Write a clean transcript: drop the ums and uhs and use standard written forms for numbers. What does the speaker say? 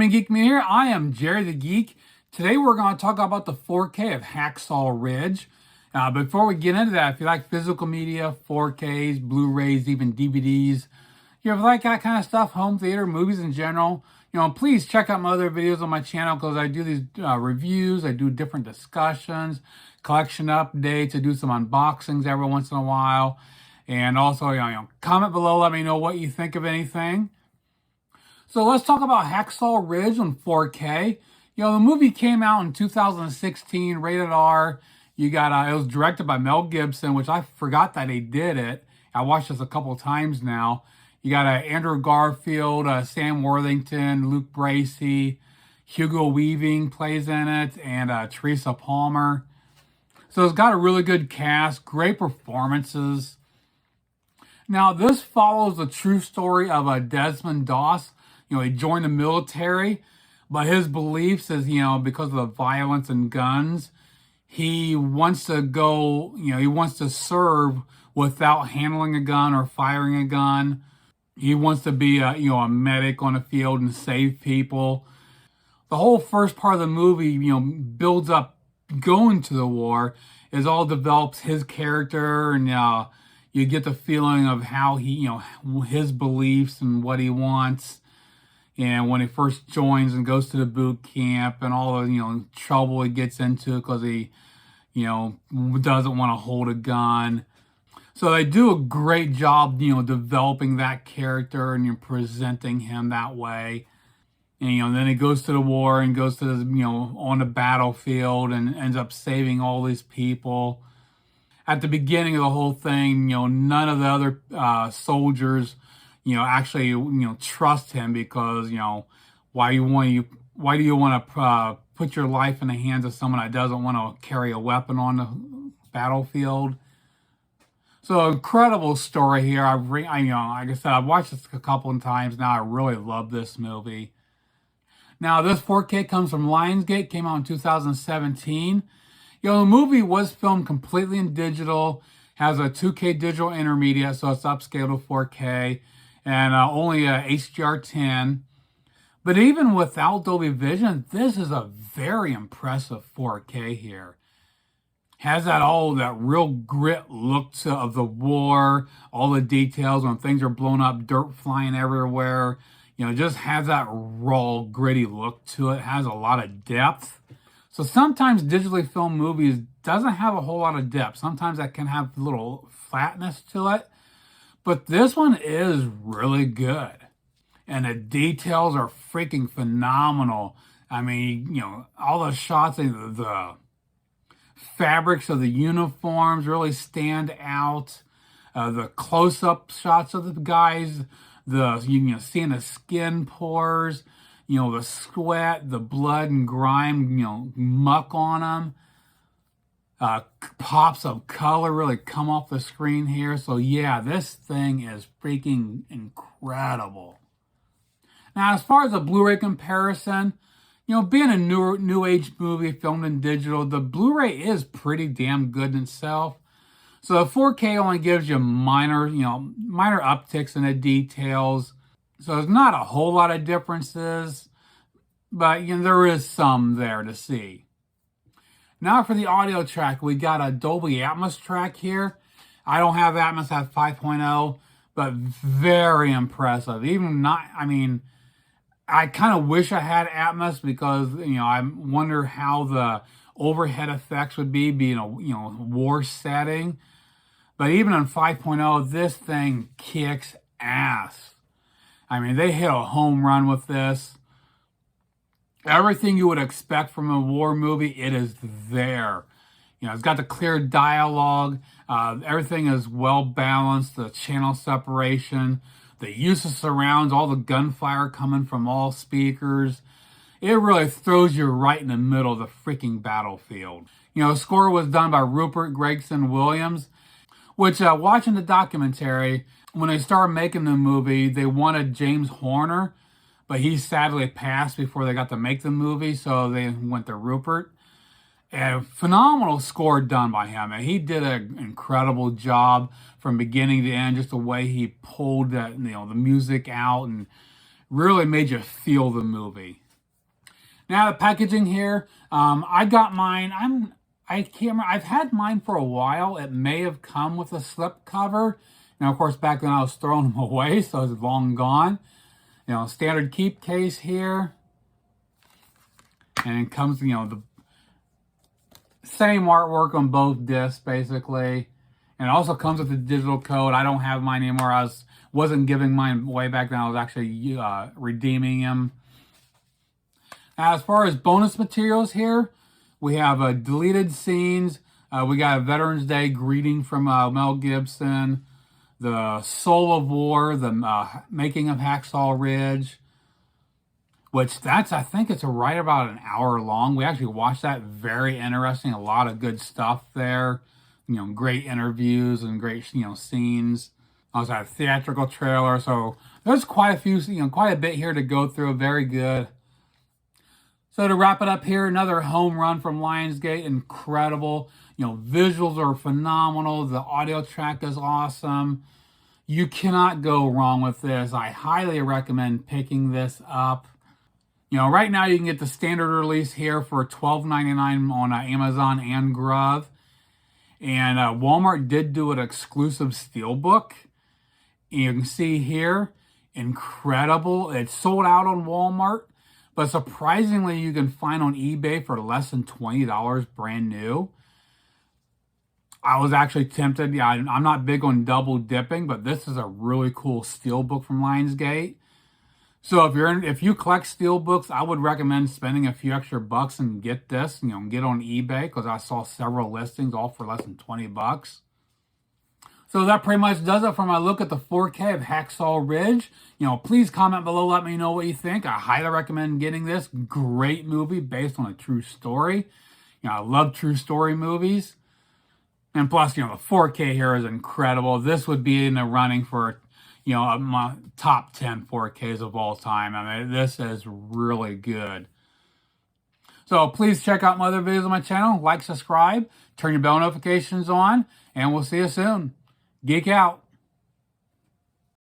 morning, Geek Me here. I am Jerry the Geek. Today we're going to talk about the 4K of Hacksaw Ridge. Before we get into that, if you like physical media, 4Ks, Blu-rays, even DVDs, you like that kind of stuff, home theater, movies in general, please check out my other videos on my channel because I do these reviews, I do different discussions, collection updates, I do some unboxings every once in a while. And also, comment below, let me know what you think of anything. So let's talk about Hacksaw Ridge on 4K. The movie came out in 2016, rated R. It was directed by Mel Gibson, which I forgot that he did it. I watched this a couple times now. You got Andrew Garfield, Sam Worthington, Luke Bracey, Hugo Weaving plays in it, and Teresa Palmer. So it's got a really good cast, great performances. Now, this follows the true story of Desmond Doss. He joined the military, but his beliefs is, because of the violence and guns, he wants to go, he wants to serve without handling a gun or firing a gun. He wants to be a medic on the field and save people. The whole first part of the movie, builds up going to the war. It all develops his character, and you get the feeling of how he, his beliefs and what he wants. And when he first joins and goes to the boot camp and all the, trouble he gets into because he, doesn't want to hold a gun. So they do a great job, developing that character and presenting him that way. And, then he goes to the war and goes to the, on the battlefield and ends up saving all these people. At the beginning of the whole thing, none of the other soldiers actually, trust him because, why do you want to put your life in the hands of someone that doesn't want to carry a weapon on the battlefield? So incredible story here. Like I said, I've watched this a couple of times now. I really love this movie. Now, this 4K comes from Lionsgate, came out in 2017. The movie was filmed completely in digital, has a 2K digital intermediate, so it's upscaled to 4K. And only a HDR10. But even without Dolby Vision, this is a very impressive 4K here. Has that real grit look of the war, all the details when things are blown up, dirt flying everywhere. Just has that raw, gritty look to it. Has a lot of depth. So sometimes digitally filmed movies doesn't have a whole lot of depth. Sometimes that can have a little flatness to it. But this one is really good. And the details are freaking phenomenal. I mean, all the shots, the fabrics of the uniforms really stand out. The close-up shots of the guys, seeing the skin pores, the sweat, the blood and grime, muck on them. Pops of color really come off the screen here. So yeah, this thing is freaking incredible. Now, as far as the Blu-ray comparison, being a new age movie filmed in digital, the Blu-ray is pretty damn good in itself. So the 4K only gives you minor upticks in the details. So there's not a whole lot of differences, but there is some there to see. Now for the audio track, we got a Dolby Atmos track here. I don't have Atmos at 5.0, but very impressive. I kind of wish I had Atmos because, I wonder how the overhead effects would be being a, war setting. But even on 5.0, this thing kicks ass. They hit a home run with this. Everything you would expect from a war movie, it is there. It's got the clear dialogue. Everything is well balanced. The channel separation, the use of surrounds, all the gunfire coming from all speakers. It really throws you right in the middle of the freaking battlefield. The score was done by Rupert Gregson Williams, which watching the documentary, when they started making the movie, they wanted James Horner, but he sadly passed before they got to make the movie, so they went to Rupert. A phenomenal score done by him. And he did an incredible job from beginning to end, just the way he pulled that, the music out and really made you feel the movie. Now the packaging here, I got mine. I can't remember. I've had mine for a while. It may have come with a slip cover. Now, of course, back then I was throwing them away, so it's long gone. You know, standard keep case here. And it comes, you know, the same artwork on both discs, basically. And it also comes with the digital code. I don't have mine anymore. Wasn't giving mine way back then. I was actually redeeming them. As far as bonus materials here, we have deleted scenes. We got a Veterans Day greeting from Mel Gibson. The Soul of War, the making of Hacksaw Ridge. Which I think it's right about an hour long. We actually watched that. Very interesting. A lot of good stuff there. You know, great interviews and great, you know, scenes. Also had a theatrical trailer. So there's quite a few, you know, quite a bit here to go through. Very good. So to wrap it up here, another home run from Lionsgate. Incredible. You know, visuals are phenomenal. The audio track is awesome. You cannot go wrong with this. I highly recommend picking this up. You know, right now you can get the standard release here for $12.99 on Amazon and Grove. And Walmart did do an exclusive steelbook. You can see here, incredible. It's sold out on Walmart, but surprisingly you can find on eBay for less than $20 brand new. I was actually tempted. Yeah, I'm not big on double dipping, but this is a really cool steelbook from Lionsgate. So if you collect steelbooks, I would recommend spending a few extra bucks and get this, you know, get on eBay, because I saw several listings all for less than 20 bucks. So that pretty much does it for my look at the 4K of Hacksaw Ridge. You know, please comment below, let me know what you think. I highly recommend getting this. Great movie based on a true story. You know, I love true story movies. And plus, you know, the 4K here is incredible. This would be in the running for, you know, my top 10 4Ks of all time. I mean, this is really good. So please check out my other videos on my channel. Like, subscribe, turn your bell notifications on, and we'll see you soon. Geek out.